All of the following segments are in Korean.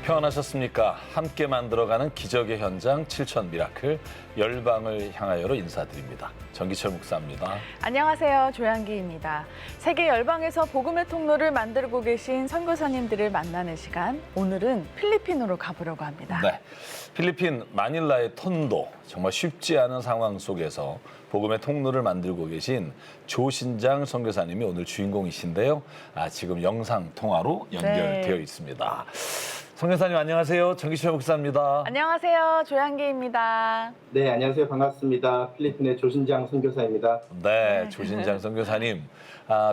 평안하셨습니까? 함께 만들어가는 기적의 현장 7천 미라클 열방을 향하여로 인사드립니다. 정기철 목사입니다. 안녕하세요. 조양기입니다. 세계 열방에서 복음의 통로를 만들고 계신 선교사님들을 만나는 시간, 오늘은 필리핀으로 가보려고 합니다. 네, 필리핀 마닐라의 톤도, 정말 쉽지 않은 상황 속에서 복음의 통로를 만들고 계신 조신장 선교사님이 오늘 주인공이신데요. 지금 영상 통화로 연결되어 있습니다. 선교사님 안녕하세요. 정기철 목사입니다. 안녕하세요. 조양기입니다. 네, 안녕하세요. 반갑습니다. 필리핀의 조신장 선교사입니다. 네, 조신장 선교사님.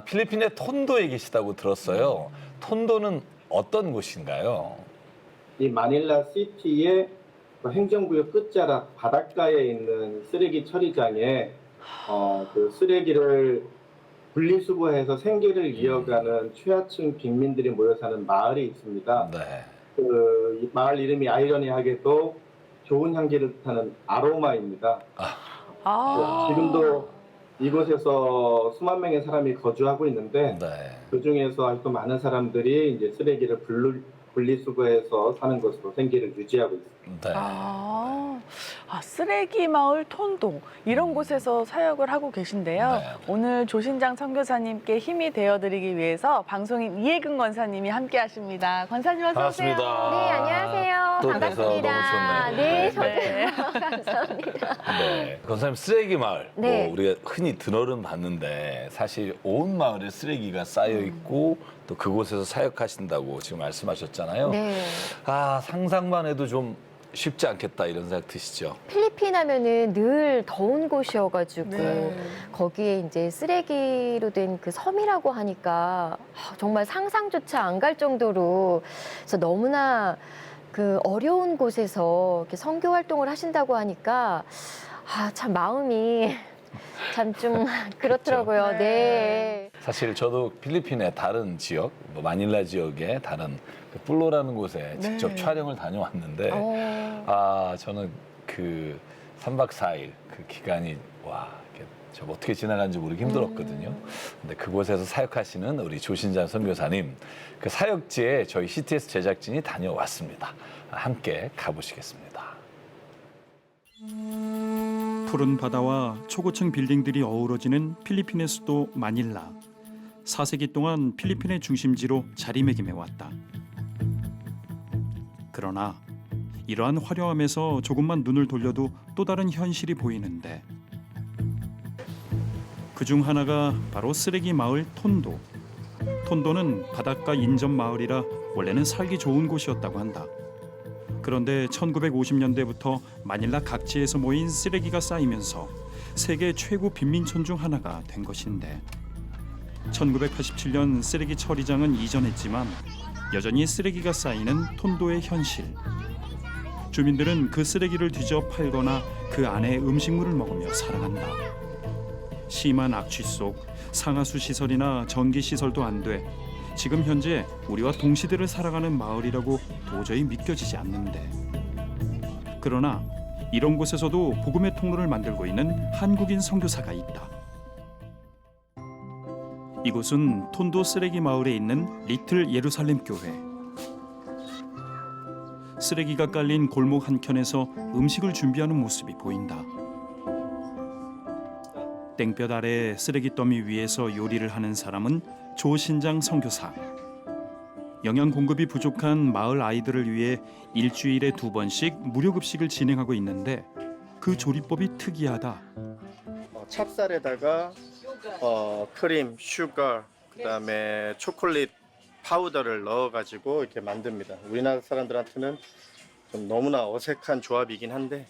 필리핀의 톤도에 계시다고 들었어요. 톤도는 어떤 곳인가요? 이 마닐라 시티의 행정구역 끝자락 바닷가에 있는 쓰레기 처리장에 그 쓰레기를 분리수거해서 생계를 이어가는 최하층 빈민들이 모여 사는 마을이 있습니다. 네. 이 마을 이름이 아이러니하게도 좋은 향기를 뜻하는 아로마입니다. 지금도 이곳에서 수만 명의 사람이 거주하고 있는데 네. 그 중에서 아직도 많은 사람들이 이제 쓰레기를 분리수거해서 사는 것으로 생계를 유지하고 있습니다. 네. 쓰레기 마을 톤도 이런 곳에서 사역을 하고 계신데요. 네. 오늘 조신장 선교사님께 힘이 되어드리기 위해서 방송인 이혜근 권사님이 함께하십니다. 권사님 어서 오세요. 반갑습니다. 네, 안녕하세요. 또 뵈서 반갑습니다. 너무 좋네요. 네, 저도 네. 감사합니다. 네. 권사님 쓰레기 마을, 네. 우리가 흔히 드러는 봤는데 사실 온 마을에 쓰레기가 쌓여 있고 또 그곳에서 사역하신다고 지금 말씀하셨잖아요. 네. 상상만 해도 좀 쉽지 않겠다 이런 생각 드시죠? 필리핀 하면은 늘 더운 곳이어가지고 네. 거기에 이제 쓰레기로 된 그 섬이라고 하니까 정말 상상조차 안 갈 정도로 그래서 너무나 그 어려운 곳에서 이렇게 선교 활동을 하신다고 하니까 참 마음이 참 좀 그렇더라고요. 그렇죠. 네. 사실 저도 필리핀의 다른 지역, 마닐라 지역의 다른 플로라는 곳에 직접 촬영을 다녀왔는데 저는 그 3박 4일 그 기간이 저 어떻게 지나간지 모르기 힘들었거든요. 근데 그곳에서 사역하시는 우리 조신장 선교사님 그 사역지에 저희 CTS 제작진이 다녀왔습니다. 함께 가보시겠습니다. 푸른 바다와 초고층 빌딩들이 어우러지는 필리핀의 수도 마닐라. 4세기 동안 필리핀의 중심지로 자리매김해왔다. 그러나 이러한 화려함에서 조금만 눈을 돌려도 또 다른 현실이 보이는데 그중 하나가 바로 쓰레기 마을 톤도. 톤도는 바닷가 인접 마을이라 원래는 살기 좋은 곳이었다고 한다. 그런데 1950년대부터 마닐라 각지에서 모인 쓰레기가 쌓이면서 세계 최고 빈민촌 중 하나가 된 것인데 1987년 쓰레기 처리장은 이전했지만 여전히 쓰레기가 쌓이는 톤도의 현실. 주민들은 그 쓰레기를 뒤져 팔거나 그 안에 음식물을 먹으며 살아간다. 심한 악취 속 상하수 시설이나 전기 시설도 안 돼 지금 현재 우리와 동시대를 살아가는 마을이라고 도저히 믿겨지지 않는데 그러나 이런 곳에서도 복음의 통로를 만들고 있는 한국인 선교사가 있다. 이곳은 톤도 쓰레기 마을에 있는 리틀 예루살렘 교회. 쓰레기가 깔린 골목 한켠에서 음식을 준비하는 모습이 보인다. 땡볕 아래 쓰레기 더미 위에서 요리를 하는 사람은 조신장 선교사. 영양 공급이 부족한 마을 아이들을 위해 일주일에 2번씩 무료 급식을 진행하고 있는데 그 조리법이 특이하다. 찹쌀에다가 크림, 슈거, 그다음에 초콜릿 파우더를 넣어가지고 이렇게 만듭니다. 우리나라 사람들한테는 좀 너무나 어색한 조합이긴 한데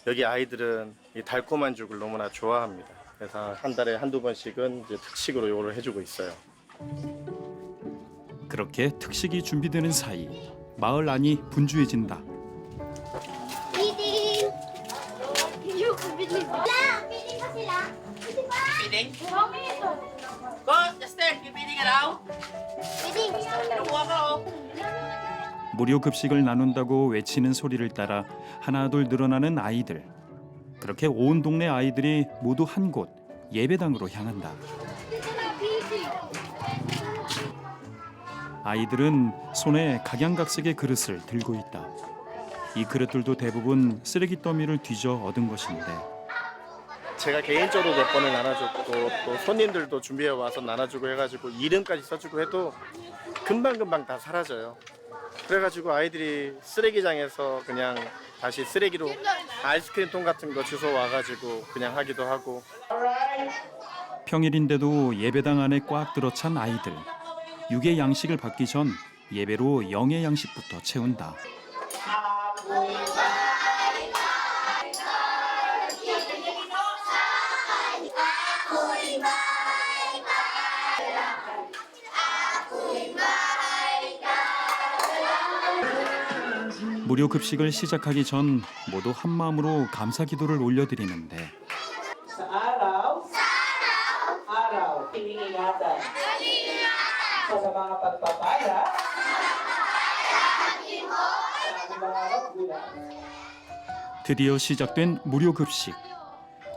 여기 아이들은 이 달콤한 죽을 너무나 좋아합니다. 그래서 한 달에 한두 번씩은 이제 특식으로 요걸 해주고 있어요. 그렇게 특식이 준비되는 사이 마을 안이 분주해진다. Feeding! Feeding ko sila. Feeding? Go, Justin, you feeding around? Feeding! Kinukuha ka, oh. 무료 급식을 나눈다고 외치는 소리를 따라 하나둘 늘어나는 아이들. 그렇게 온 동네 아이들이 모두 한 곳 예배당으로 향한다. 아이들은 손에 각양각색의 그릇을 들고 있다. 이 그릇들도 대부분 쓰레기 더미를 뒤져 얻은 것인데 제가 개인적으로 몇 번을 나눠줬고 또 손님들도 준비해 와서 나눠주고 해가지고 이름까지 써주고 해도 금방금방 다 사라져요. 그래가지고 아이들이 쓰레기장에서 그냥 다시 쓰레기로 아이스크림통 같은 거 주워 와가지고 그냥 하기도 하고. 평일인데도 예배당 안에 꽉 들어찬 아이들. 육의 양식을 받기 전 예배로 영의 양식부터 채운다. 무료 급식을 시작하기 전 모두 한 마음으로 감사 기도를 올려드리는데 Sa araw, iningatan. Sa mga pagpapala, sa aming mga magulang. 드디어 시작된 무료 급식.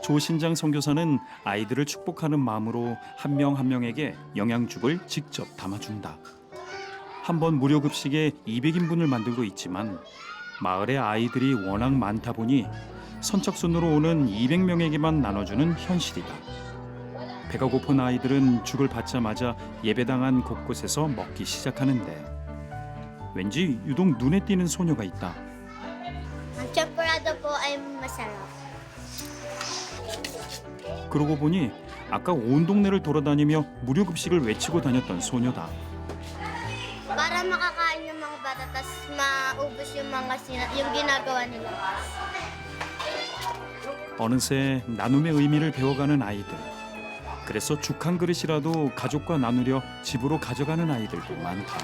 조신장 선교사는 아이들을 축복하는 마음으로 한 명 한 명에게 영양죽을 직접 담아준다. 한 번 무료 급식에 200인분을 만들고 있지만 마을의 아이들이 워낙 많다 보니 선착순으로 오는 200명에게만 나눠주는 현실이다. 배가 고픈 아이들은 죽을 받자마자 예배당 안 곳곳에서 먹기 시작하는데 왠지 유독 눈에 띄는 소녀가 있다. Ang champurado po ay masarap. 그러고 보니 아까 온 동네를 돌아다니며 무료 급식을 외치고 다녔던 소녀다. Para makakain yung mga bata, tas maubos yung ginagawa nila. 어느새 나눔의 의미를 배워가는 아이들. 그래서 죽 한 그릇이라도 가족과 나누려 집으로 가져가는 아이들도 많다.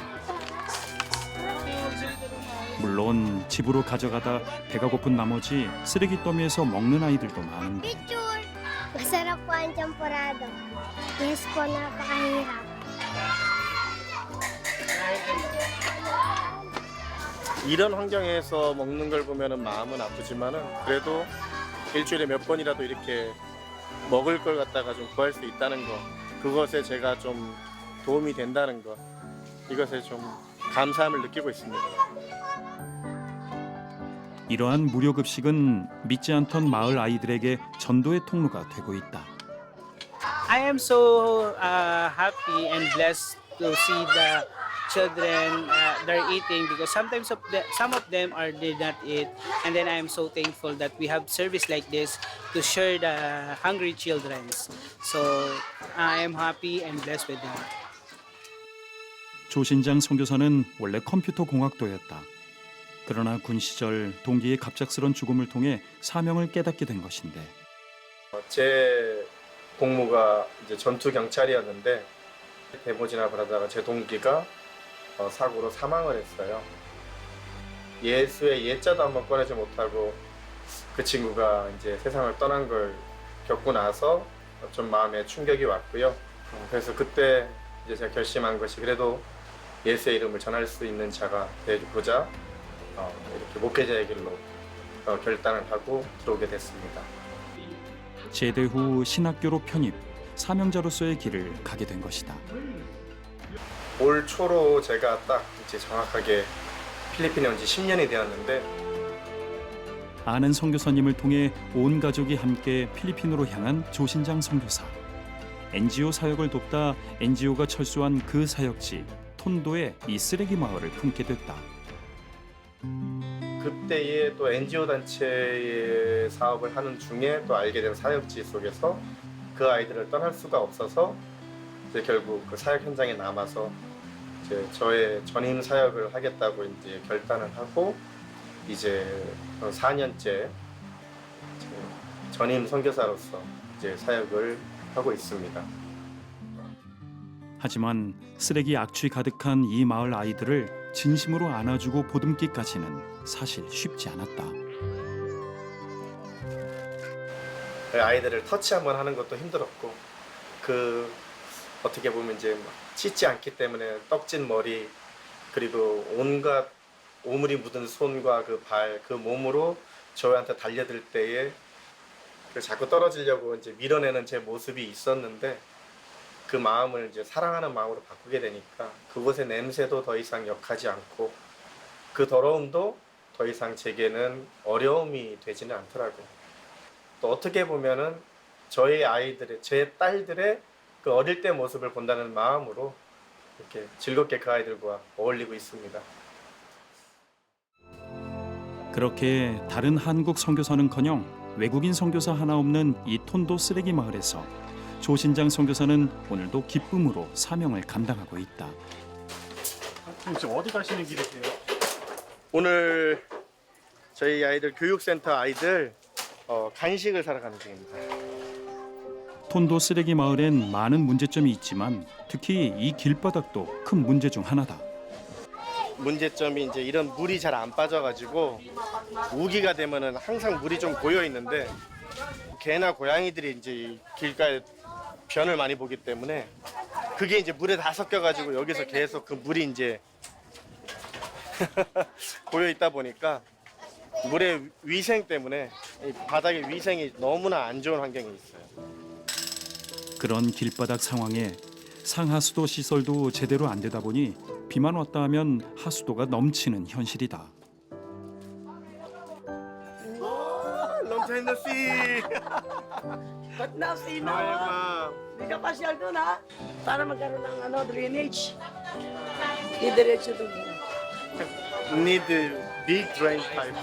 물론 집으로 가져가다 배가 고픈 나머지 쓰레기 더미에서 먹는 아이들도 많은데 Picture! Masarap po ang champurado. Yes po, napakahirap. 이런 환경에서 먹는 걸 보면은 마음은 아프지만은 그래도 일주일에 몇 번이라도 이렇게 먹을 걸 갖다가 좀 구할 수 있다는 거, 그것에 제가 좀 도움이 된다는 거, 이것에 좀 감사함을 느끼고 있습니다. 이러한 무료 급식은 믿지 않던 마을 아이들에게 전도의 통로가 되고 있다. I am so happy and blessed to see the children they're eating because sometimes some of them did not eat, and then I am so thankful that we have service like this to share the hungry children. So I am happy and blessed with them. 조신장 선교사는 원래 컴퓨터 공학도였다. 그러나 군 시절 동기의 갑작스런 죽음을 통해 사명을 깨닫게 된 것인데 제 복무가 이제 전투 경찰이었는데 대모 진압을 하다가 제 동기가 사고로 사망을 했어요. 예수의 예자도 한번 꺼내지 못하고 그 친구가 이제 세상을 떠난 걸 겪고 나서 좀 마음에 충격이 왔고요. 그래서 그때 이제 제가 결심한 것이 그래도 예수의 이름을 전할 수 있는 자가 되고자 이렇게 목회자의 길로 결단을 하고 들어오게 됐습니다. 제대 후 신학교로 편입, 사명자로서의 길을 가게 된 것이다. 올 초로 제가 딱 이제 정확하게 필리핀에 온 지 10년이 되었는데 아는 선교사님을 통해 온 가족이 함께 필리핀으로 향한 조신장 선교사. NGO 사역을 돕다 NGO가 철수한 그 사역지 톤도의 이 쓰레기 마을을 품게 됐다. 그때에 또 NGO 단체의 사업을 하는 중에 또 알게 된 사역지 속에서 그 아이들을 떠날 수가 없어서 이제 결국 그 사역 현장에 남아서 이제 저의 전임 사역을 하겠다고 이제 결단을 하고 이제 4년째 전임 선교사로서 이제 사역을 하고 있습니다. 하지만 쓰레기 악취 가득한 이 마을 아이들을 진심으로 안아주고 보듬기까지는 사실 쉽지 않았다. 아이들을 터치 한번 하는 것도 힘들었고 그 어떻게 보면 이제 씻지 않기 때문에 떡진 머리 그리고 온갖 오물이 묻은 손과 그 발, 그 몸으로 저희한테 달려들 때에 자꾸 떨어지려고 이제 밀어내는 제 모습이 있었는데 그 마음을 이제 사랑하는 마음으로 바꾸게 되니까 그곳의 냄새도 더 이상 역하지 않고 그 더러움도 더 이상 제게는 어려움이 되지는 않더라고요. 또 어떻게 보면은 저희 아이들의, 제 딸들의 그 어릴 때 모습을 본다는 마음으로 이렇게 즐겁게 그 아이들과 어울리고 있습니다. 그렇게 다른 한국 선교사는커녕 외국인 선교사 하나 없는 이 톤도 쓰레기 마을에서 조신장 선교사는 오늘도 기쁨으로 사명을 감당하고 있다. 지금 어디 가시는 길이세요? 오늘 저희 아이들 교육센터 아이들 간식을 사러 가는 중입니다. 톤도 쓰레기 마을엔 많은 문제점이 있지만 특히 이 길바닥도 큰 문제 중 하나다. 문제점이 이제 이런 물이 잘 안 빠져가지고 우기가 되면은 항상 물이 좀 고여 있는데 개나 고양이들이 이제 이 길가에 변을 많이 보기 때문에 그게 이제 물에 다 섞여가지고 여기서 계속 그 물이 이제 고여 있다 보니까 물의 위생 때문에 이 바닥의 위생이 너무나 안 좋은 환경에 있어요. 그런 길바닥 상황에 상하수도 시설도 제대로 안 되다 보니 비만 왔다 하면 하수도가 넘치는 현실이다. Long time no see. Ba't Hi, nasinaw? ma'am. Hindi ka pasyal doon ha? Para magkaroon ng drainage. Didiretso doon. Need a big drain pipe.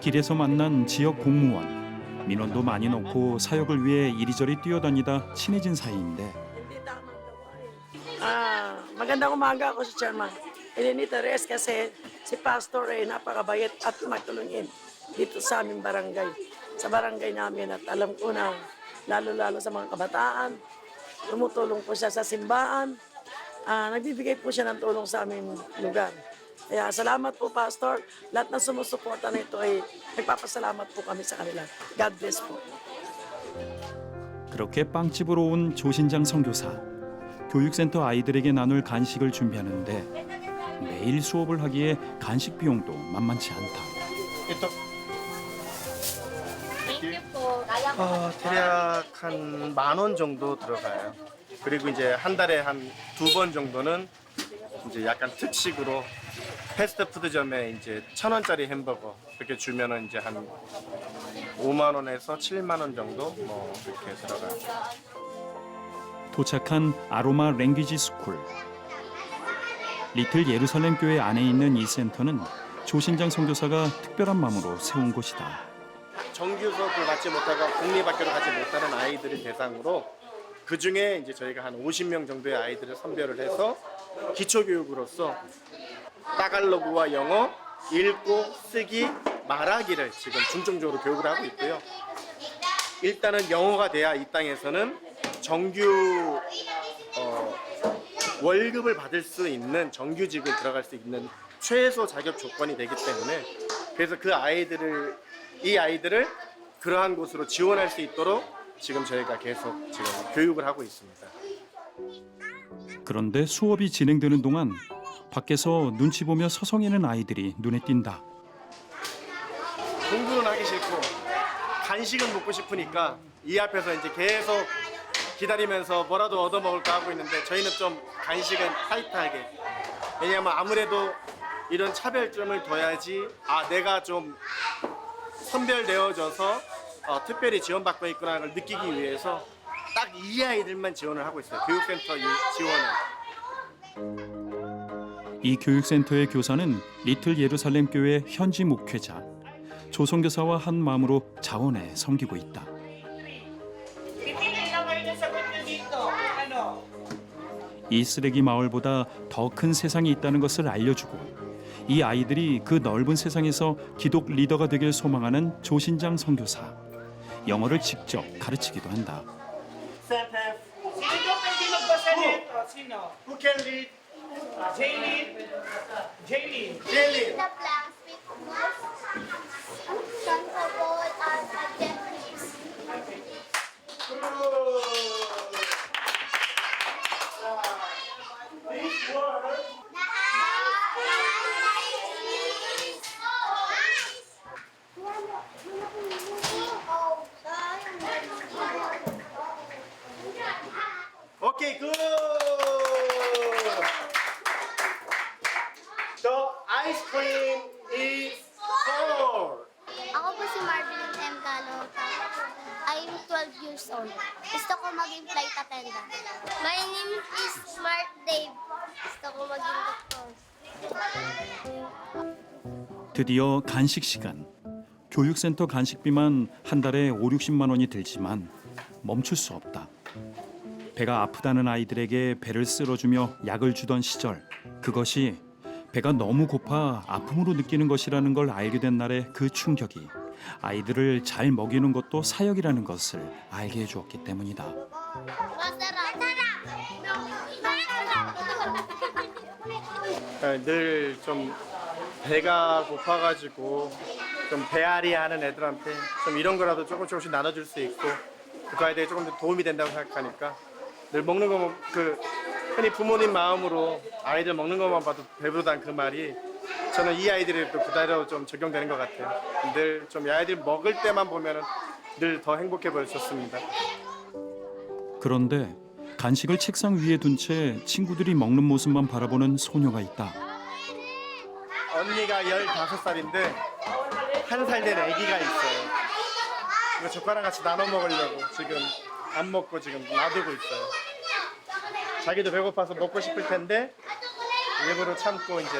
길에서 만난 지역 공무원. 민원도 많이 넣고 사역을 위해 이리저리 뛰어다니다 친해진 사이인데 Hindi tamang gawain. Magandang umaga ako si Chairman Elenita Reyes kasi si Pastor ay napakabait at matulungin dito sa aming barangay. Sa barangay namin at alam ko na lalo-lalo sa mga kabataan, tumutulong po siya sa simbahan, nagbibigay po siya ng tulong sa aming lugar. Kaya salamat po, Pastor. Lahat ng sumusuporta na ito ay nagpapasalamat po kami sa kanila. God bless po. 그렇게 빵집으로 온 조신장 선교사. 교육센터 아이들에게 나눌 간식을 준비하는데 매일 수업을 하기에 간식 비용도 만만치 않다. Ito. 대략 한 10,000원 정도 들어가요. 그리고 이제 한 달에 한 2번 정도는 이제 약간 특식으로 패스트푸드점에 이제 1,000원짜리 햄버거 이렇게 주면은 이제 한 5만 원에서 7만 원 정도 뭐 이렇게 들어가요. 도착한 아로마 랭귀지 스쿨. 리틀 예루살렘 교회 안에 있는 이 센터는 조신장 선교사가 특별한 마음으로 세운 곳이다. 정규 수업을 받지 못하고 공립학교를 가지 못하는 아이들을 대상으로 그 중에 이제 저희가 한 50명 정도의 아이들을 선별을 해서 기초 교육으로서 따갈로그와 영어, 읽고, 쓰기, 말하기를 지금 중점적으로 교육을 하고 있고요. 일단은 영어가 돼야 이 땅에서는 정규 월급을 받을 수 있는 정규직을 들어갈 수 있는 최소 자격 조건이 되기 때문에 그래서 이 아이들을 그러한 곳으로 지원할 수 있도록 지금 저희가 계속 지금 교육을 하고 있습니다. 그런데 수업이 진행되는 동안 밖에서 눈치 보며 서성이는 아이들이 눈에 띈다. 공부는 하기 싫고 간식은 먹고 싶으니까 이 앞에서 이제 계속 기다리면서 뭐라도 얻어먹을까 하고 있는데 저희는 좀 간식은 타이트하게, 왜냐하면 아무래도 이런 차별점을 둬야지 내가 좀 선별되어져서 특별히 지원받고 있구나 를 느끼기 위해서 딱 이 아이들만 지원을 하고 있어요. 교육센터 지원을. 이 교육센터의 교사는 리틀 예루살렘 교회 현지 목회자. 조선교사와 한 마음으로 자원에 섬기고 있다. 이 쓰레기 마을보다 더 큰 세상이 있다는 것을 알려주고 이 아이들이 그 넓은 세상에서 기독 리더가 되길 소망하는 조신장 선교사. 영어를 직접 가르치기도 한다. Who can read? Jaylin. Jaylin. The plants with comfortable and adjectives. This word 오케이. ice cream is for. Ako po si Marvin M. Galo. I'm 12 years old. Gusto ko maging flight attendant. My name is Smart Dave. Gusto ko maging doktor. 드디어 간식 시간. 교육센터 간식비만 한 달에 5~60만 원이 들지만 멈출 수 없다. 배가 아프다는 아이들에게 배를 쓸어주며 약을 주던 시절, 그것이 배가 너무 고파 아픔으로 느끼는 것이라는 걸 알게 된 날의 그 충격이 아이들을 잘 먹이는 것도 사역이라는 것을 알게 해주었기 때문이다. 늘 좀 배가 고파가지고 좀 배앓이 하는 애들한테 좀 이런 거라도 조금씩 나눠줄 수 있고 그 아이들이 조금 더 도움이 된다고 생각하니까 늘 먹는 거만 흔히 부모님 마음으로 아이들 먹는 것만 봐도 배부르다는 그 말이 저는 이 아이들이 또 그대로 좀 적용되는 것 같아요. 늘 좀 이 아이들 먹을 때만 보면은 늘 더 행복해 보였었습니다. 그런데 간식을 책상 위에 둔 채 친구들이 먹는 모습만 바라보는 소녀가 있다. 언니가 15살인데 1살 된 아기가 있어요. 이거 젓가락 같이 나눠 먹으려고 지금 안 먹고 지금 놔두고 있어요. 자기도 배고파서 먹고 싶을 텐데 일부러 참고 이제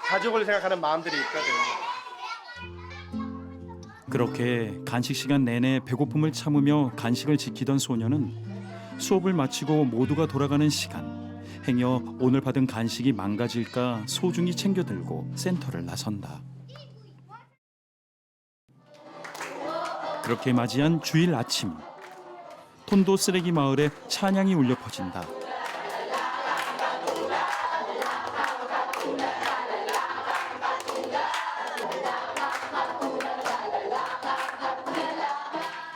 가족을 생각하는 마음들이 있거든요. 그렇게 간식 시간 내내 배고픔을 참으며 간식을 지키던 소녀는 수업을 마치고 모두가 돌아가는 시간, 행여 오늘 받은 간식이 망가질까 소중히 챙겨 들고 센터를 나선다. 그렇게 맞이한 주일 아침, 톤도 쓰레기 마을에 찬양이 울려 퍼진다.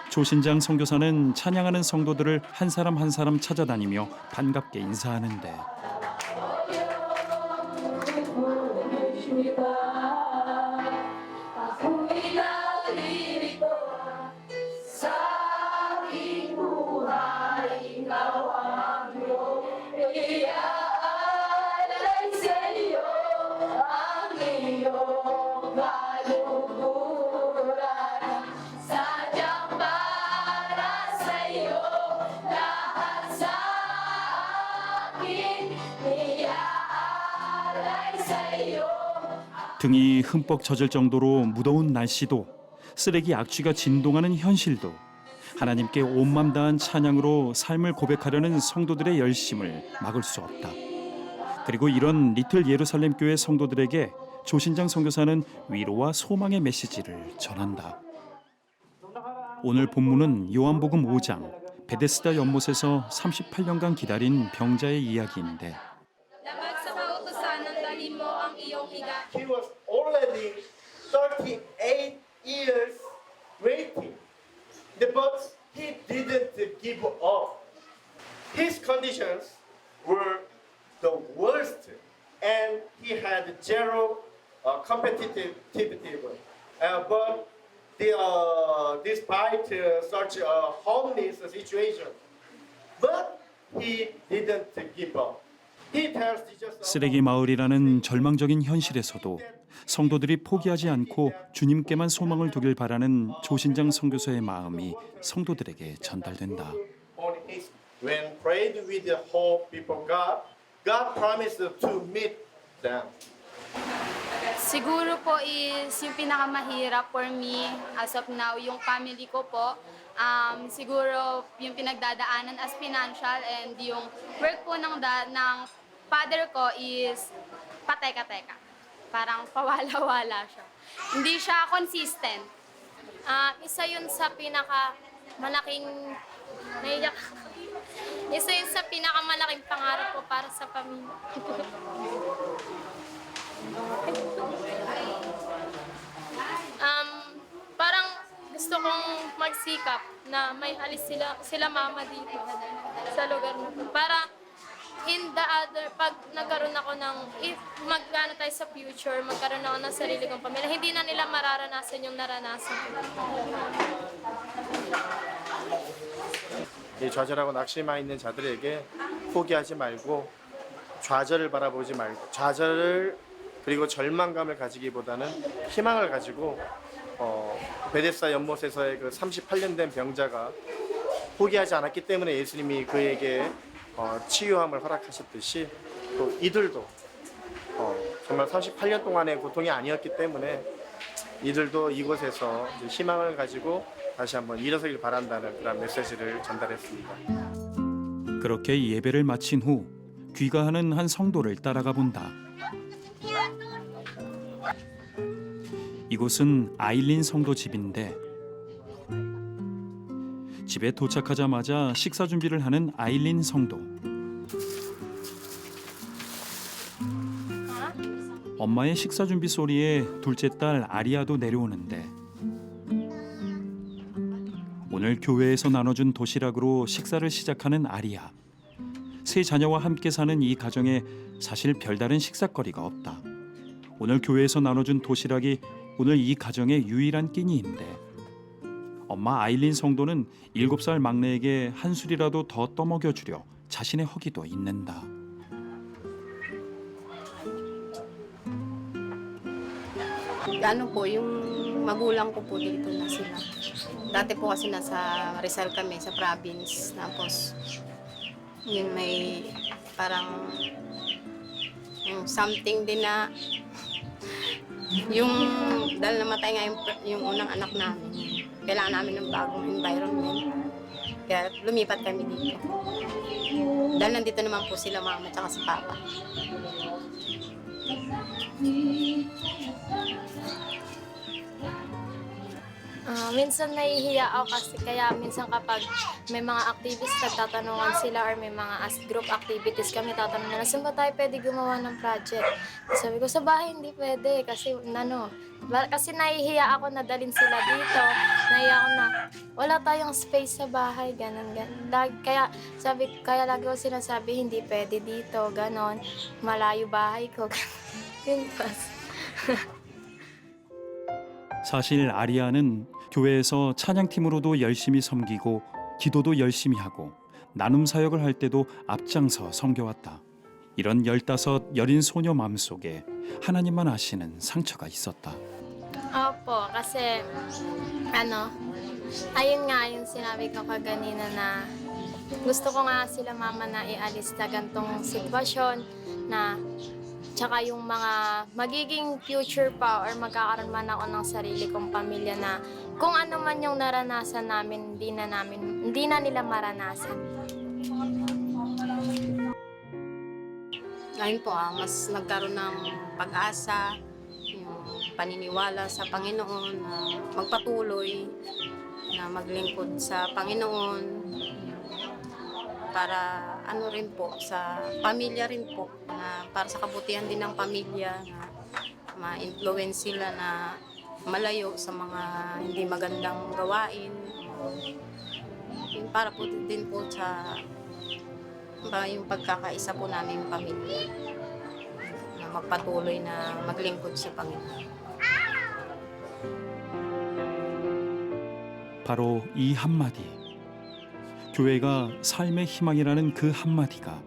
조신장 선교사는 찬양하는 성도들을 한 사람 한 사람 찾아다니며 반갑게 인사하는데 등이 흠뻑 젖을 정도로 무더운 날씨도 쓰레기 악취가 진동하는 현실도 하나님께 온맘 다한 찬양으로 삶을 고백하려는 성도들의 열심을 막을 수 없다. 그리고 이런 리틀 예루살렘 교회 성도들에게 조신장 선교사는 위로와 소망의 메시지를 전한다. 오늘 본문은 요한복음 5장 베데스다 연못에서 38년간 기다린 병자의 이야기인데 He was already 38 years waiting, but he didn't give up. His conditions were the worst, and he had zero competitivity. But despite such a homeless situation, but he didn't give up. He tells Jesus. 쓰레기 마을이라는 절망적인 현실에서도 성도들이 포기하지 않고 주님께만 소망을 두길 바라는 조신장 선교사의 마음이 성도들에게 전달된다. When prayed with hope before God, God promised to meet them. Siguro po is yung pinakamahirap for me as of now, yung family ko po. Siguro yung pinagdadaanan as financial and yung work po ng father ko is pateka-teka. Parang pawala-wala siya. Hindi siya consistent. Isa yun sa pinakamalaking pangarap ko para sa pamilya. Parang gusto kong magsikap na may alis sila mama dito sa lugar mo. Para in the other, pag nagkaroon ako ng, if magkano tayo sa future, magkaroon ako ng sarili kong pamilya, hindi na nila mararanasan yung naranasan ko. 이 좌절하고 낙심해 있는 자들에게 포기하지 말고 좌절을 바라보지 말고 좌절을 그리고 절망감을 가지기보다는 희망을 가지고 베데스다 연못에서의 그 38년 된 병자가 포기하지 않았기 때문에 예수님이 그에게 치유함을 허락하셨듯이 또 이들도 정말 38년 동안의 고통이 아니었기 때문에 이들도 이곳에서 이제 희망을 가지고 다시 한번 일어서길 바란다는 그런 메시지를 전달했습니다. 그렇게 예배를 마친 후 귀가하는 한 성도를 따라가 본다. 이곳은 아일린 성도 집인데 집에 도착하자마자 식사 준비를 하는 아일린 성도. 엄마의 식사 준비 소리에 둘째 딸 아리아도 내려오는데 오늘 교회에서 나눠준 도시락으로 식사를 시작하는 아리아. 세 자녀와 함께 사는 이 가정에 사실 별다른 식사거리가 없다. 오늘 교회에서 나눠준 도시락이 오늘 이 가정의 유일한 끼니인데 엄마 아일린 성도는 7살 막내에게 한 술이라도 더 떠먹여주려 자신의 허기도 잊는다. Ano po, yung magulang ko po dito na sila. Dati po kasi nasa Rizal kami, sa province. Tapos, yun may parang yung something din na yung dahil namatay nga yung unang anak namin. Kailangan namin ng bagong environment. Kaya lumipat kami dito. Dahil nandito naman po sila mama at si papa. Minsan nahihiya ako kasi kaya minsan kapag may mga activities nagtatanungan sila or may mga as group activities kami tatanungan na saan ba tayo pwede gumawa ng project. Sabi ko sa bahay hindi pwede kasi kasi nahihiya ako na dalhin sila dito. Nahihiya ako na wala tayong space sa bahay, ganun. Kaya lagi ko sinasabi hindi pwede dito, ganon. Malayo bahay ko. Yun pa. 사실 아리아는 교회에서 찬양팀으로도 열심히 섬기고 기도도 열심히 하고 나눔 사역을 할 때도 앞장서 섬겨왔다. 이런 15 여린 소녀 마음속에 하나님만 아시는 상처가 있었다. Opo, kasi ayun nga yung sinabi ko kaganina na gusto ko nga sila mama na ialis sa gantong sitwasyon na tsaka yung mga magiging future pa or magkakaroon man ako ng sarili kong pamilya na kung ano man yung naranasan namin, hindi na nila maranasan. Ngayon po, mas nagkaroon ng pag-asa, yung paniniwala sa Panginoon, na magpatuloy, na maglingkod sa Panginoon, para rin po, sa pamilya rin po, na para sa kabutihan din ng pamilya, na ma-influence sila na malayo sa mga hindi magandang gawain. Yun, para po din po sa yung pagkakaisa po namin pamilya, na magpatuloy na maglingkod sa Panginoon. 바로 이 한마디. 교회가 삶의 희망이라는 그 한마디가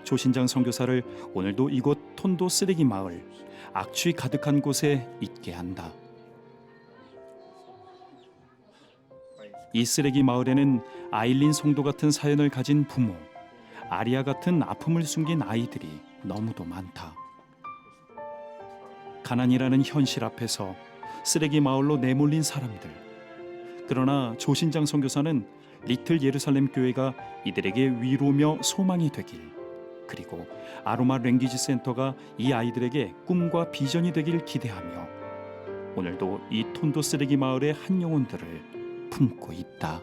조신장 선교사를 오늘도 이곳 톤도 쓰레기 마을, 악취 가득한 곳에 있게 한다. 이 쓰레기 마을에는 아일린 성도 같은 사연을 가진 부모, 아리아 같은 아픔을 숨긴 아이들이 너무도 많다. 가난이라는 현실 앞에서 쓰레기 마을로 내몰린 사람들. 그러나 조신장 선교사는 리틀 예루살렘 교회가 이들에게 위로며 소망이 되길, 그리고 아로마 랭귀지 센터가 이 아이들에게 꿈과 비전이 되길 기대하며 오늘도 이 톤도 쓰레기 마을의 한 영혼들을 품고 있다.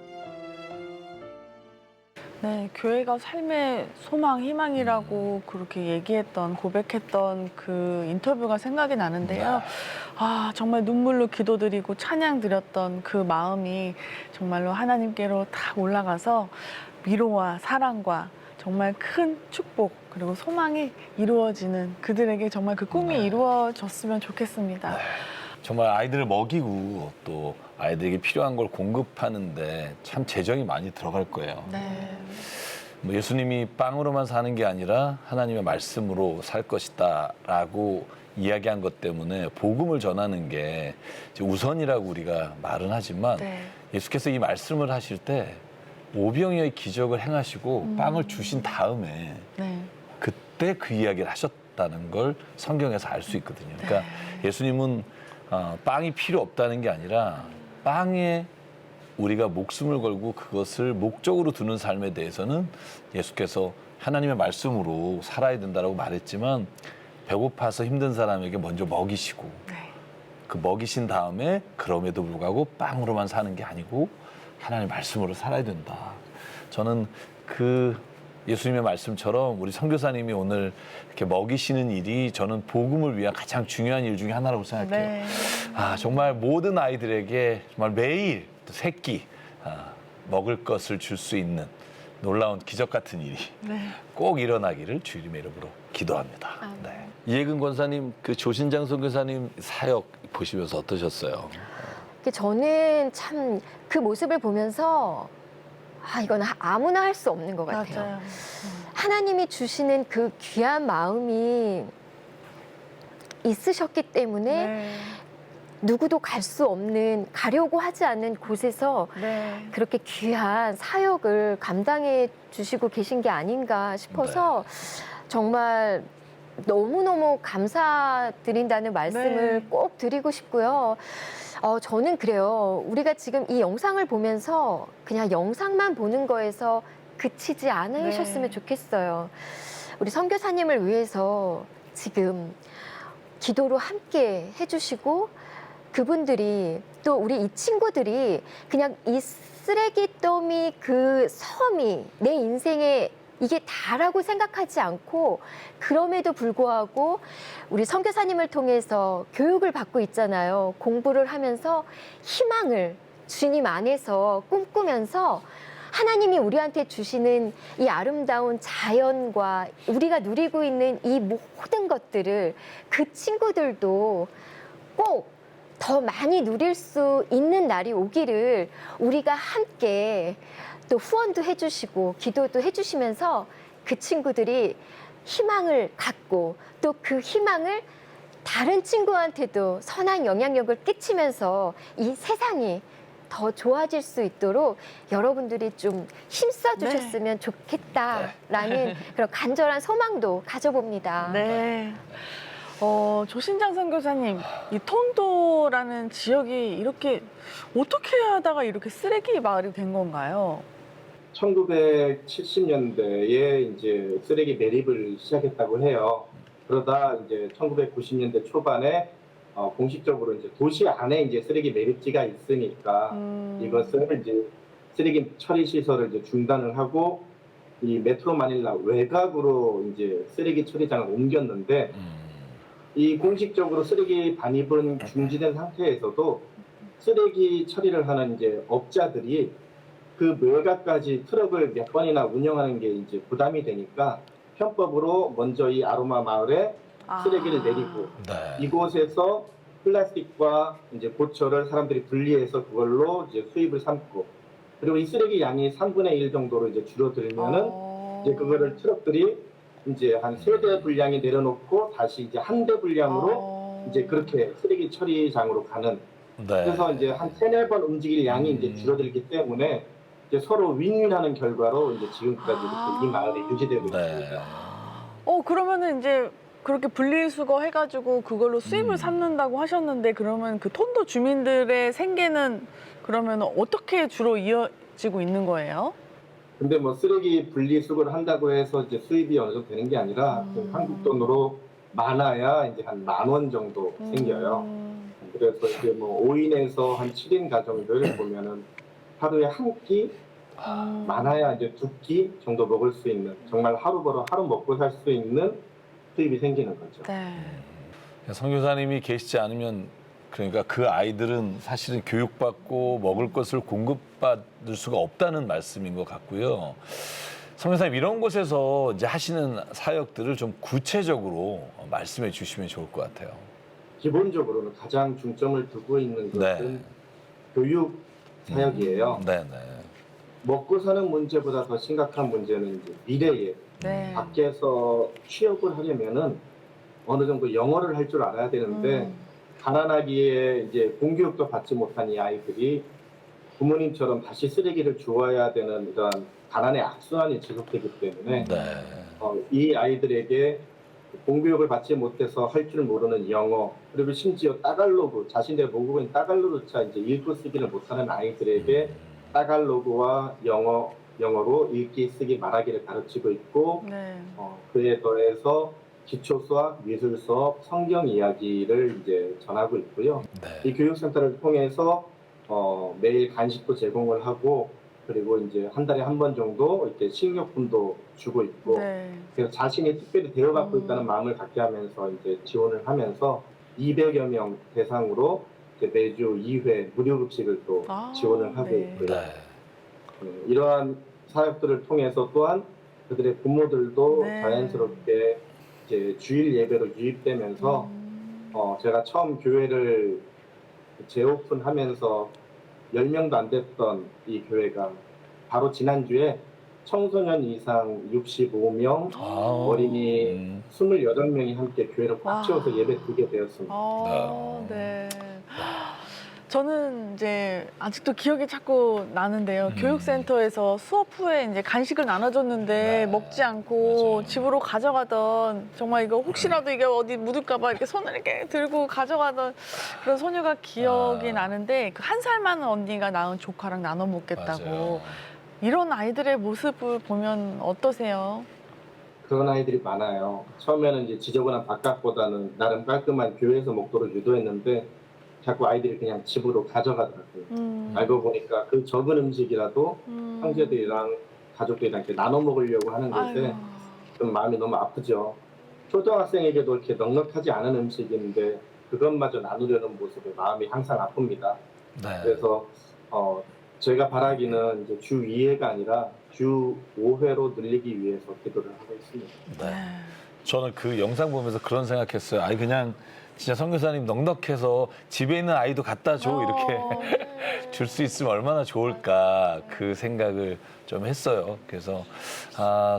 네, 교회가 삶의 소망, 희망이라고 그렇게 얘기했던, 고백했던 그 인터뷰가 생각이 나는데요. 아, 정말 눈물로 기도드리고 찬양 드렸던 그 마음이 정말로 하나님께로 딱 올라가서 위로와 사랑과 정말 큰 축복 그리고 소망이 이루어지는 그들에게 정말 그 꿈이 이루어졌으면 좋겠습니다. 정말 아이들을 먹이고 또 아이들에게 필요한 걸 공급하는데 참 재정이 많이 들어갈 거예요. 네. 뭐 예수님이 빵으로만 사는 게 아니라 하나님의 말씀으로 살 것이다라고 이야기한 것 때문에 복음을 전하는 게 이제 우선이라고 우리가 말은 하지만 네. 예수께서 이 말씀을 하실 때 오병이어의 기적을 행하시고 빵을 주신 다음에 네. 그때 그 이야기를 하셨다는 걸 성경에서 알 수 있거든요. 그러니까 예수님은 빵이 필요 없다는 게 아니라 빵에 우리가 목숨을 걸고 그것을 목적으로 두는 삶에 대해서는 예수께서 하나님의 말씀으로 살아야 된다라고 말했지만 배고파서 힘든 사람에게 먼저 먹이시고 네. 그 먹이신 다음에 그럼에도 불구하고 빵으로만 사는 게 아니고 하나님의 말씀으로 살아야 된다. 저는 그 예수님의 말씀처럼 우리 선교사님이 오늘 이렇게 먹이시는 일이 저는 복음을 위한 가장 중요한 일 중에 하나라고 생각해요. 네. 정말 모든 아이들에게 정말 매일 또 새끼 먹을 것을 줄 수 있는 놀라운 기적 같은 일이 네. 꼭 일어나기를 주 이름의 이름으로 기도합니다. 네. 이혜근 권사님, 그 조신장 선교사님 사역 보시면서 어떠셨어요? 저는 참 그 모습을 보면서 이건 아무나 할 수 없는 것 같아요. 맞아요. 하나님이 주시는 그 귀한 마음이 있으셨기 때문에 네. 누구도 갈 수 없는, 가려고 하지 않는 곳에서 네. 그렇게 귀한 사역을 감당해 주시고 계신 게 아닌가 싶어서 정말 너무너무 감사드린다는 말씀을 네. 꼭 드리고 싶고요. 저는 그래요. 우리가 지금 이 영상을 보면서 그냥 영상만 보는 거에서 그치지 않으셨으면 네. 좋겠어요. 우리 선교사님을 위해서 지금 기도로 함께 해주시고 그분들이 또 우리 이 친구들이 그냥 이 쓰레기 더미 그 섬이 내 인생에 이게 다라고 생각하지 않고 그럼에도 불구하고 우리 선교사님을 통해서 교육을 받고 있잖아요. 공부를 하면서 희망을 주님 안에서 꿈꾸면서 하나님이 우리한테 주시는 이 아름다운 자연과 우리가 누리고 있는 이 모든 것들을 그 친구들도 꼭 더 많이 누릴 수 있는 날이 오기를 우리가 함께 또 후원도 해주시고 기도도 해주시면서 그 친구들이 희망을 갖고 또 그 희망을 다른 친구한테도 선한 영향력을 끼치면서 이 세상이 더 좋아질 수 있도록 여러분들이 좀 힘써 주셨으면 좋겠다라는 그런 간절한 소망도 가져봅니다. 네. 조신장 선교사님, 이 톤도라는 지역이 이렇게 어떻게 하다가 이렇게 쓰레기 마을이 된 건가요? 1970년대에 이제 쓰레기 매립을 시작했다고 해요. 그러다 이제 1990년대 초반에 공식적으로 이제 도시 안에 이제 쓰레기 매립지가 있으니까 이것을 이제 쓰레기 처리 시설을 이제 중단을 하고 이 메트로 마닐라 외곽으로 이제 쓰레기 처리장을 옮겼는데 이 공식적으로 쓰레기 반입은 중지된 상태에서도 쓰레기 처리를 하는 이제 업자들이 그 외곽까지 트럭을 몇 번이나 운영하는 게 이제 부담이 되니까 편법으로 먼저 이 아로마 마을에 쓰레기를 내리고 이곳에서 플라스틱과 이제 고철을 사람들이 분리해서 그걸로 이제 수입을 삼고 그리고 이 쓰레기 양이 3분의 1 정도로 이제 줄어들면은 이제 그거를 트럭들이 이제 한 3대 분량이 내려놓고 다시 이제 한 대 분량으로 이제 그렇게 쓰레기 처리장으로 가는 그래서 이제 한 3-4번 움직일 양이 이제 줄어들기 때문에 이제 서로 윈윈하는 결과로 이제 지금까지 이렇게 이 마을이 유지되고 있습니다. 그러면은 이제 그렇게 분리수거 해가지고 그걸로 수입을 삼는다고 하셨는데 그러면 그 톤도 주민들의 생계는 그러면 어떻게 주로 이어지고 있는 거예요? 근데 뭐 쓰레기 분리수거를 한다고 해서 이제 수입이 어느 정도 되는 게 아니라 한국 돈으로 많아야 이제 한 10,000원 정도 생겨요. 그래서 이제 뭐 5인에서 한 7인 가정들 보면은 하루에 한 끼, 많아야 이제 2끼 정도 먹을 수 있는 정말 하루 벌어 하루 먹고 살 수 있는 수입이 생기는 거죠. 네. 선교사님이 계시지 않으면 그러니까 그 아이들은 사실은 교육받고 먹을 것을 공급받을 수가 없다는 말씀인 것 같고요. 선교사님 이런 곳에서 이제 하시는 사역들을 좀 구체적으로 말씀해 주시면 좋을 것 같아요. 기본적으로는 가장 중점을 두고 있는 것은 교육 사역이에요. 먹고 사는 문제보다 더 심각한 문제는 이제 미래에 네. 밖에서 취업을 하려면은 어느 정도 영어를 할 줄 알아야 되는데 가난하기에 이제 공교육도 받지 못한 이 아이들이 부모님처럼 다시 쓰레기를 주워야 되는 이런 가난의 악순환이 지속되기 때문에 네. 이 아이들에게 공교육을 받지 못해서 할 줄 모르는 영어 그리고 심지어 따갈로그 자신의 모국어인 따갈로그조차 이제 읽고 쓰기를 못하는 아이들에게 따갈로그와 영어로 읽기 쓰기 말하기를 가르치고 있고 네. 그에 더해서 기초 수학, 미술 수업, 성경 이야기를 이제 전하고 있고요. 네. 이 교육센터를 통해서 매일 간식도 제공을 하고 그리고 이제 한 달에 한 번 정도 이렇게 식료품도 주고 있고 네. 그래서 자신이 특별히 대우받고 있다는 마음을 갖게 하면서 이제 지원을 하면서 200여 명 대상으로 이제 매주 2회 무료급식을 또 지원을 하고 네. 있고요. 네. 이러한 사역들을 통해서 또한 그들의 부모들도 네. 자연스럽게 이제 주일 예배로 유입되면서 제가 처음 교회를 재오픈하면서 10명도 안 됐던 이 교회가 바로 지난주에 청소년 이상 65명, 어린이 28명이 함께 교회를 꽉 채워서 예배 드리게 되었습니다. 네. 저는 이제 아직도 기억이 자꾸 나는데요. 교육센터에서 수업 후에 이제 간식을 나눠줬는데 네. 먹지 않고 맞아요. 집으로 가져가던 정말 이거 혹시라도 이게 어디 묻을까봐 이렇게 손을 이렇게 들고 가져가던 그런 소녀가 기억이 나는데 그 1살 많은 언니가 낳은 조카랑 나눠 먹겠다고. 맞아요. 이런 아이들의 모습을 보면 어떠세요? 그런 아이들이 많아요. 처음에는 이제 지저분한 바깥보다는 나름 깔끔한 교회에서 먹도록 유도했는데 자꾸 아이들이 그냥 집으로 가져가더라고요. 알고 보니까 그 적은 음식이라도 형제들이랑 가족들이랑 이렇게 나눠 먹으려고 하는 건데 좀 마음이 너무 아프죠. 초등학생에게도 이렇게 넉넉하지 않은 음식인데 그것마저 나누려는 모습에 마음이 항상 아픕니다. 네. 그래서 제가 바라기는 이제 주 2회가 아니라 주 5회로 늘리기 위해서 기도를 하고 있습니다. 네. 저는 그 영상 보면서 그런 생각했어요. 아니 그냥 진짜 선교사님 넉넉해서 집에 있는 아이도 갖다 줘 이렇게 줄 수 있으면 얼마나 좋을까 그 생각을 좀 했어요. 그래서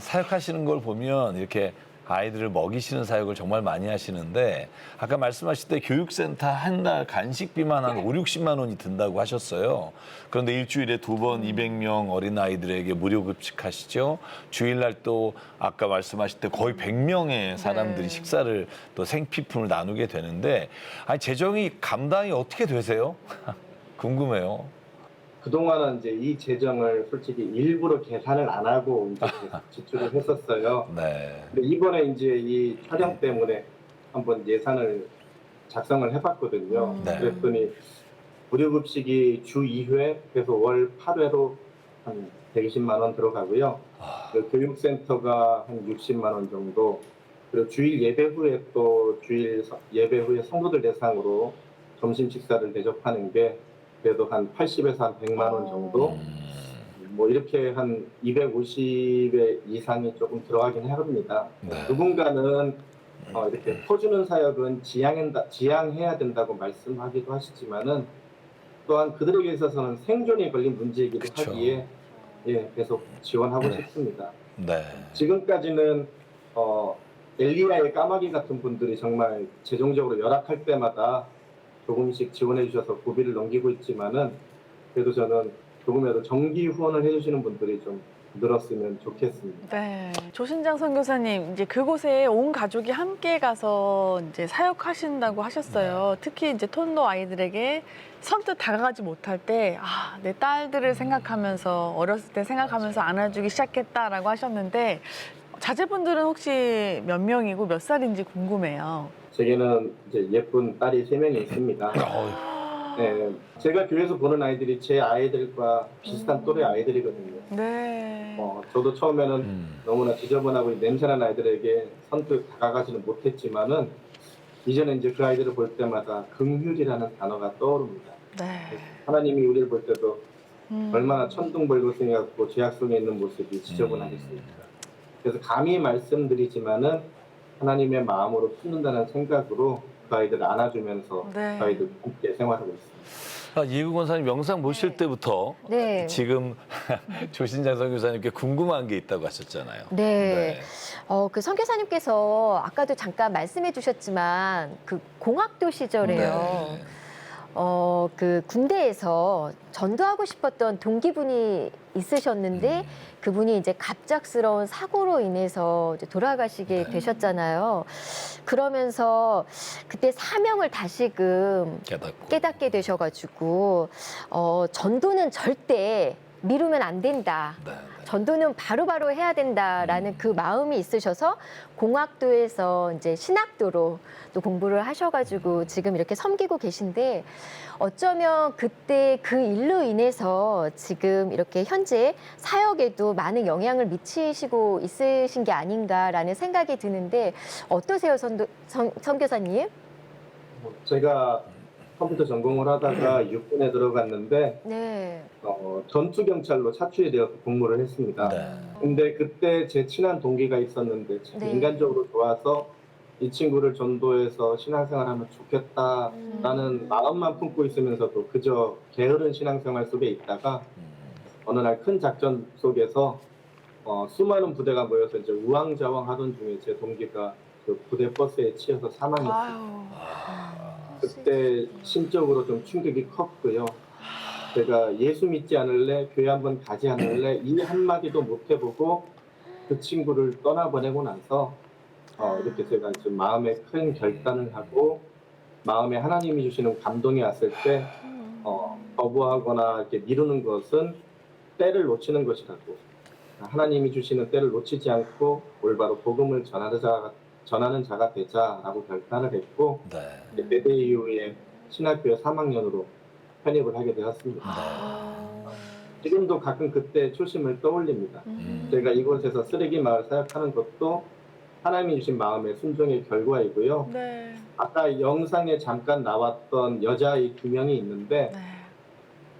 사역하시는 걸 보면 이렇게 아이들을 먹이시는 사역을 정말 많이 하시는데 아까 말씀하실 때 교육센터 한 달 간식비만 한 5, 60만 원이 든다고 하셨어요. 그런데 일주일에 2번 200명 어린아이들에게 무료 급식하시죠. 주일날 또 아까 말씀하실 때 거의 100명의 사람들이 식사를 또 생필품을 나누게 되는데 아니 재정이 감당이 어떻게 되세요? 궁금해요. 그동안은 이제 이 재정을 솔직히 일부러 계산을 안 하고 이제 지출을 했었어요. 네. 근데 이번에 이제 이 촬영 때문에 한번 예산을 작성을 해봤거든요. 네. 그랬더니 무료급식이 주 2회, 그래서 월 8회로 한 120만 원 들어가고요. 그 교육센터가 한 60만 원 정도, 그리고 주일 예배 후에 또 주일 예배 후에 성도들 대상으로 점심 식사를 대접하는 게 그래도 한 80에서 한 100만 원 정도, 뭐 이렇게 한 250회 이상이 조금 들어가긴 합니다. 네. 누군가는 이렇게 퍼주는 사역은 지양해야 된다고 말씀하기도 하시지만은 또한 그들에게 있어서는 생존에 걸린 문제이기도 그쵸. 하기에 계속 지원하고 싶습니다. 네. 지금까지는 엘리야의 까마귀 같은 분들이 정말 재정적으로 열악할 때마다 조금씩 지원해 주셔서 고비를 넘기고 있지만은 그래도 저는 조금이라도 정기 후원을 해주시는 분들이 좀 늘었으면 좋겠습니다. 네. 조신장 선교사님, 이제 그곳에 온 가족이 함께 가서 이제 사역하신다고 하셨어요. 특히 이제 톤도 아이들에게 선뜻 다가가지 못할 때, 내 딸들을 생각하면서, 어렸을 때 생각하면서 안아주기 시작했다라고 하셨는데, 자제분들은 혹시 몇 명이고 몇 살인지 궁금해요. 제게는 이제 예쁜 딸이 3명이 있습니다. 네, 제가 교회에서 보는 아이들이 제 아이들과 비슷한 또래 아이들이거든요. 네. 저도 처음에는 너무나 지저분하고 냄새난 아이들에게 선뜻 다가가지는 못했지만은 이제는 이제 그 아이들을 볼 때마다 긍휼이라는 단어가 떠오릅니다. 네. 하나님이 우리를 볼 때도 얼마나 천둥벌거숭이 같고 죄악성에 있는 모습이 지저분하겠습니까? 그래서 감히 말씀드리지만은 하나님의 마음으로 품는다는 생각으로 그 아이들을 안아주면서 네. 그 아이들 함께 생활하고 있습니다. 이혜구 권사님 영상 보실 때부터 네. 지금 조신장 선교사님께 궁금한 게 있다고 하셨잖아요. 네. 그 선교사님께서 아까도 잠깐 말씀해 주셨지만 그 공학도 시절에요. 네. 그 군대에서 전도하고 싶었던 동기분이 있으셨는데 그분이 이제 갑작스러운 사고로 인해서 이제 돌아가시게 네. 되셨잖아요. 그러면서 그때 사명을 다시금 깨닫게 되셔가지고 전도는 절대 미루면 안 된다. 네. 전도는 바로바로 해야 된다라는 그 마음이 있으셔서 공학도에서 이제 신학도로 또 공부를 하셔가지고 지금 이렇게 섬기고 계신데 어쩌면 그때 그 일로 인해서 지금 이렇게 현재 사역에도 많은 영향을 미치시고 있으신 게 아닌가라는 생각이 드는데 어떠세요, 선교사님? 제가 컴퓨터 전공을 하다가 육군에 들어갔는데 네. 전투 경찰로 차출이 되어서 복무를 했습니다. 네. 근데 그때 제 친한 동기가 있었는데 네. 인간적으로 좋아서 이 친구를 전도해서 신앙생활하면 좋겠다라는 마음만 품고 있으면서도 그저 게으른 신앙생활 속에 있다가 어느 날 큰 작전 속에서 수많은 부대가 모여서 이제 우왕좌왕 하던 중에 제 동기가 그 부대 버스에 치여서 사망했습니다. 그때 심적으로 좀 충격이 컸고요. 제가 예수 믿지 않을래, 교회 한번 가지 않을래 이 한마디도 못 해보고 그 친구를 떠나보내고 나서 이렇게 제가 좀 마음에 큰 결단을 하고 마음에 하나님이 주시는 감동이 왔을 때 거부하거나 이렇게 미루는 것은 때를 놓치는 것이라고 하나님이 주시는 때를 놓치지 않고 올바로 복음을 전하는 자가 되자라고 결단을 했고 네. 대대 이후에 신학교에 3학년으로 편입을 하게 되었습니다. 지금도 가끔 그때 초심을 떠올립니다. 제가 이곳에서 쓰레기 마을 사역하는 것도 하나님이 주신 마음의 순종의 결과이고요. 네. 아까 영상에 잠깐 나왔던 여자아이 2명이 있는데 네.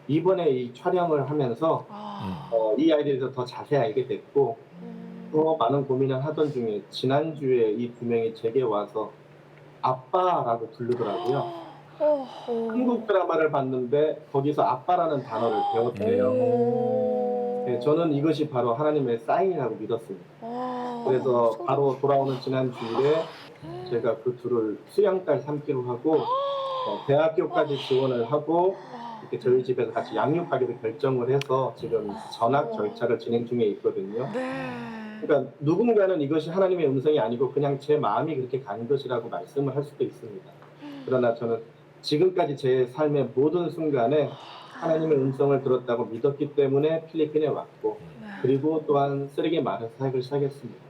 이번에 이 촬영을 하면서 이 아이들에 대해서 더 자세히 알게 됐고 또 많은 고민을 하던 중에 지난주에 이 2명이 제게 와서 아빠라고 부르더라고요. 한국 드라마를 봤는데 거기서 아빠라는 단어를 배웠대요. 네, 저는 이것이 바로 하나님의 사인이라고 믿었습니다. 그래서 바로 돌아오는 지난 주일에 제가 그 둘을 수양딸 삼기로 하고 대학교까지 지원을 하고 이렇게 저희 집에서 같이 양육하기로 결정을 해서 지금 전학 절차를 진행 중에 있거든요. 그러니까 누군가는 이것이 하나님의 음성이 아니고 그냥 제 마음이 그렇게 간 것이라고 말씀을 할 수도 있습니다. 그러나 저는 지금까지 제 삶의 모든 순간에 하나님의 음성을 들었다고 믿었기 때문에 필리핀에 왔고 그리고 또한 쓰레기 마을 사역을 시작했습니다.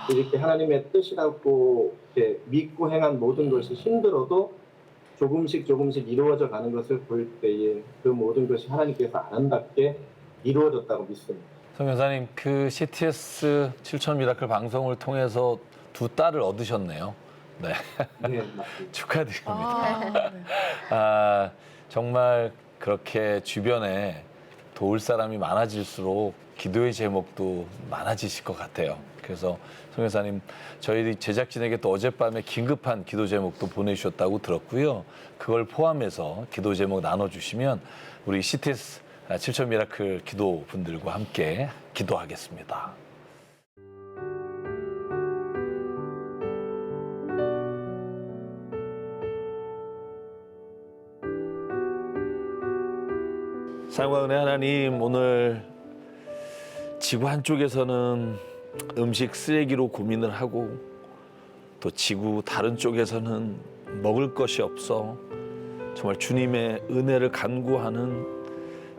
이렇게 하나님의 뜻이라고 이렇게 믿고 행한 모든 것이 힘들어도 조금씩 이루어져 가는 것을 볼 때에 그 모든 것이 하나님께서 아름답게 이루어졌다고 믿습니다. 선교사님, 그 CTS 7천 미라클 방송을 통해서 2딸을 얻으셨네요. 네. 네, 맞습니다. 축하드립니다. 네. 정말 그렇게 주변에 도울 사람이 많아질수록 기도의 제목도 많아지실 것 같아요. 그래서 선교사님, 저희 제작진에게 또 어젯밤에 긴급한 기도 제목도 보내주셨다고 들었고요. 그걸 포함해서 기도 제목 나눠주시면 우리 CTS 7천 미라클 기도 분들과 함께 기도하겠습니다. 사랑과 은혜 하나님, 오늘 지구 한쪽에서는 음식 쓰레기로 고민을 하고 또 지구 다른 쪽에서는 먹을 것이 없어 정말 주님의 은혜를 간구하는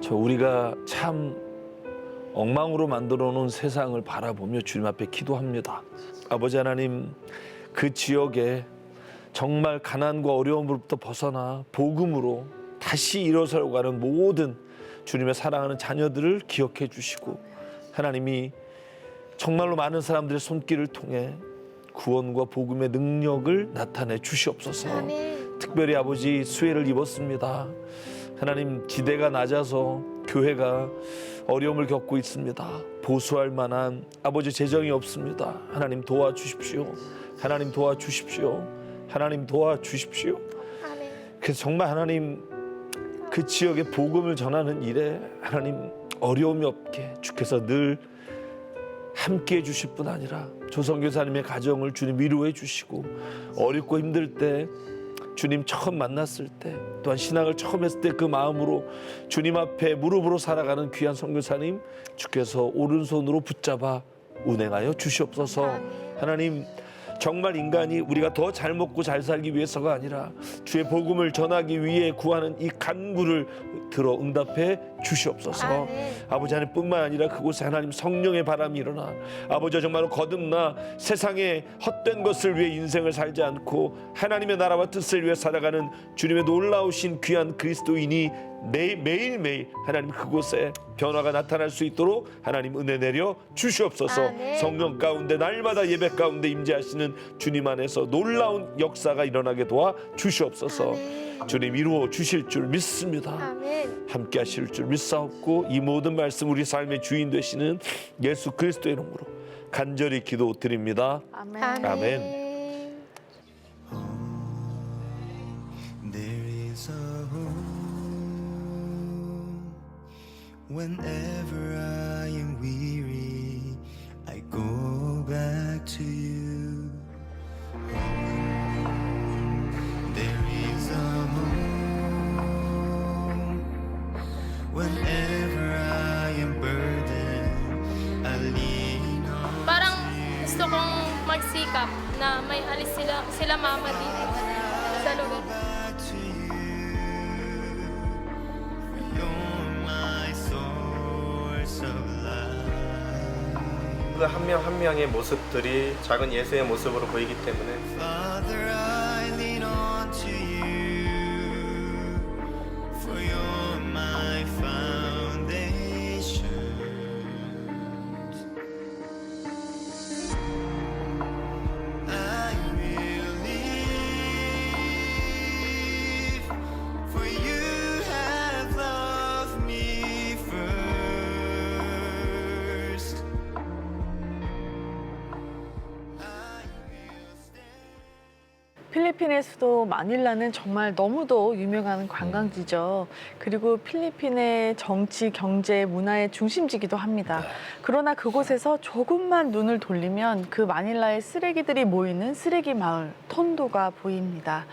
저 우리가 참 엉망으로 만들어 놓은 세상을 바라보며 주님 앞에 기도합니다. 아버지 하나님, 그 지역에 정말 가난과 어려움으로부터 벗어나 복음으로 다시 일어서려고 하는 모든 주님의 사랑하는 자녀들을 기억해 주시고 하나님이 정말로 많은 사람들의 손길을 통해 구원과 복음의 능력을 나타내 주시옵소서. 특별히 아버지 수혜를 입었습니다. 하나님, 지대가 낮아서 교회가 어려움을 겪고 있습니다. 보수할 만한 아버지 재정이 없습니다. 하나님 도와주십시오. 하나님 도와주십시오. 하나님 도와주십시오. 그래서 정말 하나님 그 지역에 복음을 전하는 일에 하나님 어려움이 없게 주께서 늘 함께해 주실 뿐 아니라 조선교사님의 가정을 주님 위로해 주시고 어렵고 힘들 때 주님 처음 만났을 때 또한 신앙을 처음 했을 때 그 마음으로 주님 앞에 무릎으로 살아가는 귀한 선교사님 주께서 오른손으로 붙잡아 운행하여 주시옵소서. 하나님 정말 인간이 우리가 더 잘 먹고 잘 살기 위해서가 아니라 주의 복음을 전하기 위해 구하는 이 간구를 들어 응답해 주시옵소서. 아버지 하나님뿐만 아니라 그곳에 하나님 성령의 바람이 일어나 아버지 정말로 거듭나 세상에 헛된 것을 위해 인생을 살지 않고 하나님의 나라와 뜻을 위해 살아가는 주님의 놀라우신 귀한 그리스도인이 매일매일 하나님 그곳에 변화가 나타날 수 있도록 하나님 은혜 내려 주시옵소서. 성령 가운데 날마다 예배 가운데 임재하시는 주님 안에서 놀라운 역사가 일어나게 도와 주시옵소서. 주님 이루어 주실 줄 믿습니다. 함께 하실 줄 믿사옵고 이 모든 말씀 우리 삶의 주인 되시는 예수 그리스도의 이름으로 간절히 기도드립니다. 아멘. 아멘. Whenever I am weary, I go back to you. There is a home. Whenever I am burdened, I lean on. Parang gusto kong magsikap na may alis sila mama dito sa lugar. Back to you. You're my source of life. 그 한 명 한 명의 모습들이 작은 예수의 모습으로 보이기 때문에 Father, I lean on to you, for you're my foundation. I will live, for you have loved me first. 필리핀의 수도 마닐라는 정말 너무도 유명한 관광지죠. 그리고 필리핀의 정치, 경제, 문화의 중심지기도 합니다. 그러나 그곳에서 조금만 눈을 돌리면 그 마닐라의 쓰레기들이 모이는 쓰레기 마을 톤도가 보입니다.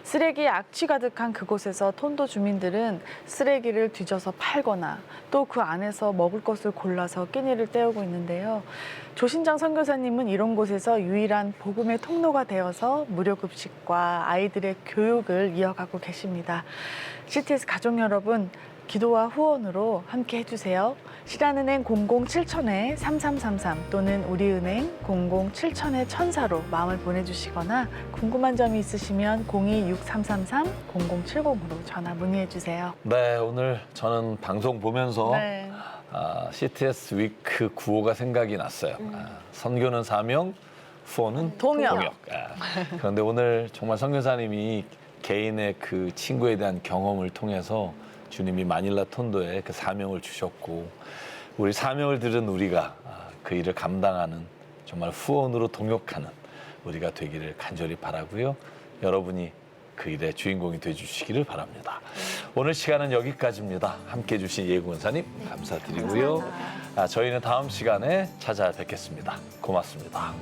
쓰레기에 악취 가득한 그곳에서 톤도 주민들은 쓰레기를 뒤져서 팔거나 또 그 안에서 먹을 것을 골라서 끼니를 때우고 있는데요. 조신장 선교사님은 이런 곳에서 유일한 복음의 통로가 되어서 무료급식과 아이들의 교육을 이어가고 계십니다. CTS 가족 여러분, 기도와 후원으로 함께 해주세요. 신한은행 007-3333 또는 우리은행 007-1000로 마음을 보내주시거나 궁금한 점이 있으시면 02-6333-0070으로 전화 문의해주세요. 네, 오늘 저는 방송 보면서 네. CTS 위크 구호가 생각이 났어요. 선교는 사명, 후원은 동역. 그런데 오늘 정말 선교사님이 개인의 그 친구에 대한 경험을 통해서 주님이 마닐라 톤도에 그 사명을 주셨고 우리 사명을 들은 우리가 그 일을 감당하는 정말 후원으로 동역하는 우리가 되기를 간절히 바라고요. 여러분이 그 일의 주인공이 되주시기를 바랍니다. 오늘 시간은 여기까지입니다. 함께해 주신 예구 원사님 감사드리고요. 저희는 다음 시간에 찾아뵙겠습니다. 고맙습니다.